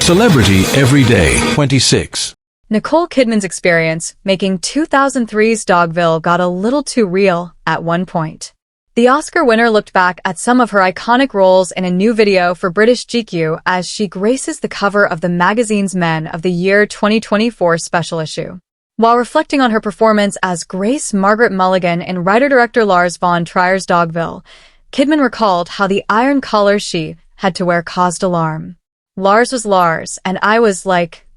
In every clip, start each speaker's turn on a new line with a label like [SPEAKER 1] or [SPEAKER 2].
[SPEAKER 1] Celebrity Everyday 26.
[SPEAKER 2] Nicole Kidman's experience making 2003's Dogville got a little too real at one point. The Oscar winner looked back at some of her iconic roles in a new video for British GQ as she graces the cover of the magazine's Men of the Year 2024 special issue. While reflecting on her performance as Grace Margaret Mulligan in writer-director Lars von Trier's Dogville, Kidman recalled how the iron collar she had to wear caused alarm. Lars was Lars, and I was,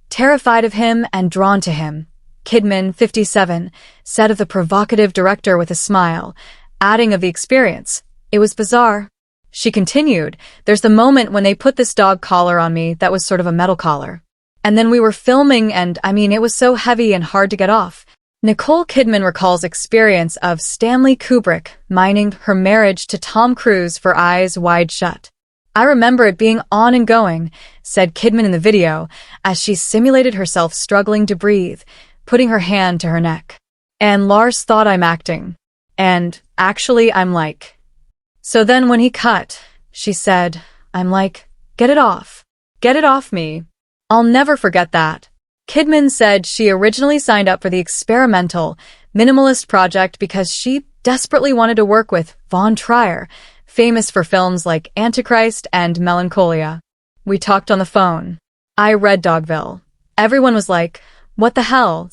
[SPEAKER 2] terrified of him and drawn to him, Kidman, 57, said of the provocative director with a smile, adding of the experience, "It was bizarre." She continued, "There's the moment when they put this dog collar on me that was sort of a metal collar. And then we were filming and, it was so heavy and hard to get off." Nicole Kidman recalls experience of Stanley Kubrick mining her marriage to Tom Cruise for Eyes Wide Shut. "I remember it being on and going," said Kidman in the video, as she simulated herself struggling to breathe, putting her hand to her neck. "And Lars thought I'm acting. And, actually, I'm like..." "So then when he cut," she said, "I'm like, get it off. Get it off me." I'll never forget that. Kidman said she originally signed up for the experimental, minimalist project because she desperately wanted to work with von Trier, famous for films like Antichrist and Melancholia. "We talked on the phone. I read Dogville. Everyone was like, what the hell?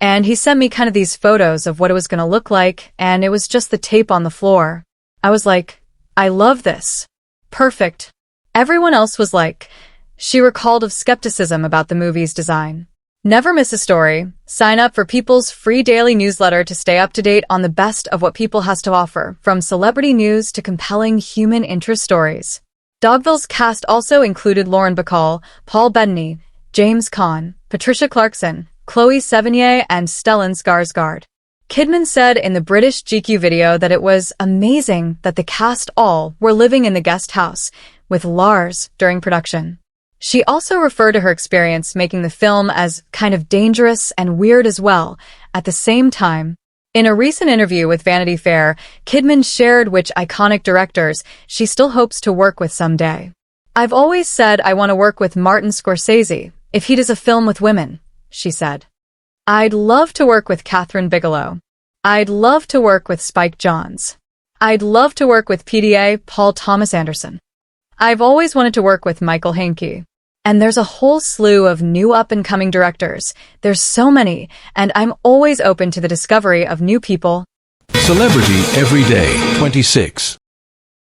[SPEAKER 2] And he sent me kind of these photos of what it was going to look like, and it was just the tape on the floor. I was like, I love this. Perfect." Everyone else was like, she recalled of skepticism about the movie's design. Never miss a story. Sign up for People's free daily newsletter to stay up to date on the best of what People has to offer, from celebrity news to compelling human interest stories. Dogville's cast also included Lauren Bacall, Paul Bettany, James Caan, Patricia Clarkson, Chloe Sevigny, and Stellan Skarsgård. Kidman said in the British GQ video that it was amazing that the cast all were living in the guest house with Lars during production. She also referred to her experience making the film as kind of dangerous and weird as well at the same time. In a recent interview with Vanity Fair, Kidman shared which iconic directors she still hopes to work with someday. "I've always said I want to work with Martin Scorsese, if he does a film with women," she said. "I'd love to work with Catherine Bigelow. I'd love to work with Spike Jonze. I'd love to work with PTA Paul Thomas Anderson. I've always wanted to work with Michael Haneke. And there's a whole slew of new up-and-coming directors. There's so many, and I'm always open to the discovery of new people."
[SPEAKER 1] Celebrity Everyday 26.